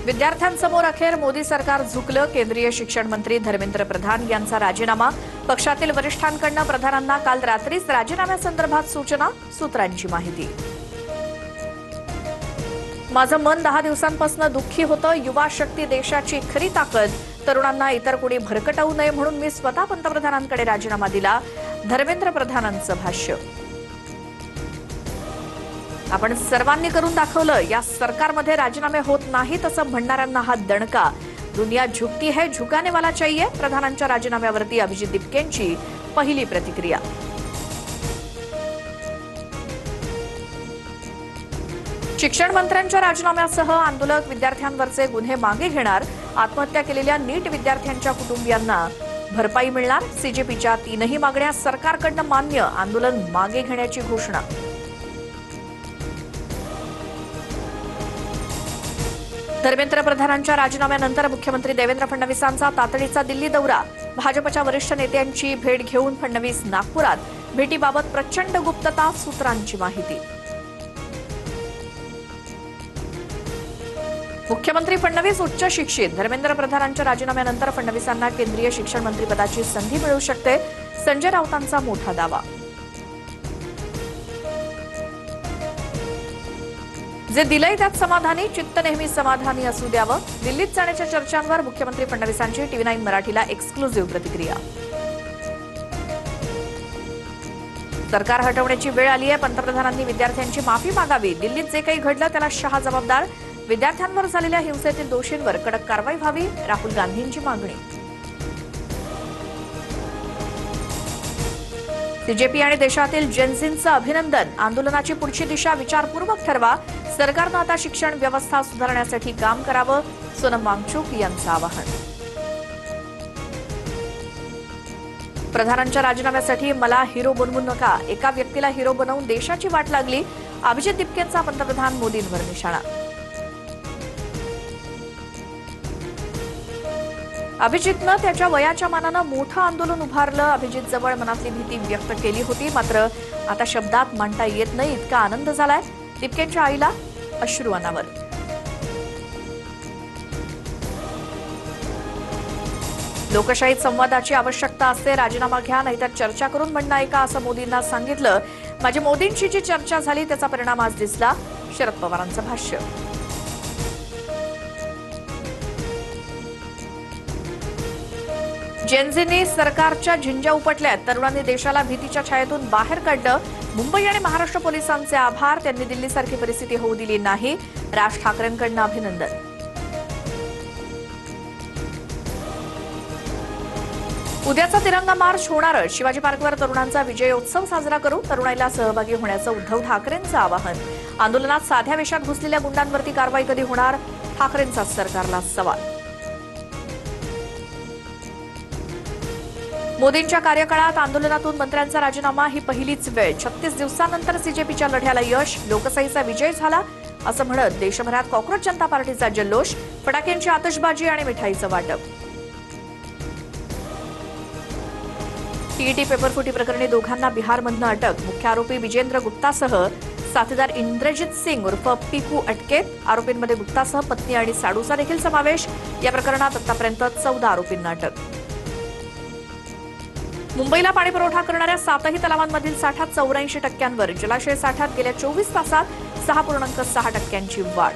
विद्यार्थ्यांसमोर अखेर मोदी सरकार झुकलं. केंद्रीय शिक्षण मंत्री धर्मेंद्र प्रधान यांचा राजीनामा. पक्षातील वरिष्ठांकडून प्रधानांना काल रात्रीच राजीनाम्यासंदर्भात सूचना. सूत्रांची माहिती. माझं मन 10 दिवसांपासून दुःखी होतं. युवा शक्ती देशाची खरी ताकद. तरुणांना इतर कोणी भरकटवू नये म्हणून मी स्वतः पंतप्रधानांकडे राजीनामा दिला. धर्मेंद्र प्रधानांचं भाष्य. आपण सर्वांनी करून दाखवलं. या सरकारमध्ये राजीनामे होत नाहीत असं म्हणणाऱ्यांना हा दणका. दुनिया झुकती है, झुकाने वाला चाहिए. प्रधानांच्या राजीनाम्यावरती अभिजित दिपकेंची पहिली प्रतिक्रिया. शिक्षण मंत्र्यांच्या राजीनाम्यासह आंदोलक विद्यार्थ्यांवरचे गुन्हे मागे घेणार. आत्महत्या केलेल्या नीट विद्यार्थ्यांच्या कुटुंबियांना भरपाई मिळणार. सीजेपीच्या 3ही मागण्या सरकारकडून मान्य. आंदोलन मागे घेण्याची घोषणा. धर्मेंद्र प्रधानांच्या राजीनाम्यानंतर मुख्यमंत्री देवेंद्र फडणवीसांचा तातडीचा दिल्ली दौरा. भाजपच्या वरिष्ठ नेत्यांची भेट घेऊन फडणवीस नागपुरात. भेटीबाबत प्रचंड गुप्तता. सूत्रांची माहिती. मुख्यमंत्री फडणवीस उच्च शिक्षित. धर्मेंद्र प्रधानांच्या राजीनाम्यानंतर फडणवीसांना केंद्रीय शिक्षण मंत्रिपदाची संधी मिळू शकते. संजय राऊतांचा मोठा दावा. जे दिलंय त्यात समाधानी. चित्त नेहमी समाधानी असू द्यावं. दिल्लीत जाण्याच्या चर्चांवर मुख्यमंत्री फडणवीसांची TV9 मराठीला एक्सक्लुझिव्ह प्रतिक्रिया. सरकार हटवण्याची वेळ आली आहे. पंतप्रधानांनी विद्यार्थ्यांची माफी मागावी. दिल्लीत जे काही घडलं त्याला शहा जबाबदार. विद्यार्थ्यांवर झालेल्या हिंसेतील दोषींवर कडक कारवाई व्हावी. राहुल गांधींची मागणी. सीजेपी आणि देशातील जेनझींचं अभिनंदन. आंदोलनाची पुढची दिशा विचारपूर्वक ठरवा. सरकारनं आता शिक्षण व्यवस्था सुधारण्यासाठी काम करावं. सोनम वांगचुक यांचं आवाहन. प्रधानांच्या राजीनाम्यासाठी मला हिरो बनवू नका. एका व्यक्तीला हिरो बनवून देशाची वाट लागली. अभिजित दिपकेंचा पंतप्रधान मोदींवर निशाणा. अभिजितनं त्याच्या वयाच्या मानानं मोठं आंदोलन उभारलं. अभिजित जवळ मनातली भीती व्यक्त केली होती, मात्र आता शब्दात मांडता येत नाही इतका आनंद झालाय. दिपकेंच्या आईला अश्रू अनावर. लोकशाहीत संवादाची आवश्यकता असते. राजीनामा घ्या नाहीतर चर्चा करून म्हणणं ऐका असं मोदींना सांगितलं. माझी मोदींची जी चर्चा झाली त्याचा परिणाम आज दिसला. शरद पवारांचं भाष्य. जेनझींनी सरकारच्या झिंज्या उपटल्यात. तरुणांनी देशाला भीतीच्या छायेतून बाहेर काढलं. मुंबई आणि महाराष्ट्र पोलिसांचे आभार. त्यांनी दिल्लीसारखी परिस्थिती होऊ दिली नाही. राज ठाकरेंकडून अभिनंदन. उद्याचा तिरंगा मार्च होणार. शिवाजी पार्कवर तरुणांचा विजयोत्सव साजरा करू. तरुणाईला सहभागी होण्याचं उद्धव ठाकरेंचं आवाहन. आंदोलनात साध्या वेशात घुसलेल्या गुंडांवरती कारवाई कधी होणार? ठाकरेंचा सरकारला सवाल. मोदींच्या कार्यकाळात आंदोलनातून मंत्र्यांचा राजीनामा ही पहिलीच वेळ. 36 दिवसांनंतर सीजेपीच्या लढ्याला यश. लोकशाहीचा विजय झाला असं म्हणत देशभरात कॉक्रोच जनता पार्टीचा जल्लोष. फटाक्यांची आतषबाजी आणि मिठाईचं वाटप. टीईटी पेपरफुटी प्रकरणी दोघांना बिहारमधनं अटक. मुख्य आरोपी विजेंद्र गुप्तासह साथीदार इंद्रजित सिंग उर्फ पिकू अटकेत. आरोपींमध्ये गुप्तासह पत्नी आणि साडूचा देखील समावेश. या प्रकरणात आतापर्यंत 14 आरोपींना अटक. मुंबईला पाणीपुरवठा करणाऱ्या 7ही तलावांमधील साठा 84%वर. जलाशय साठ्यात गेल्या 24 तासात 6.6% वाढ.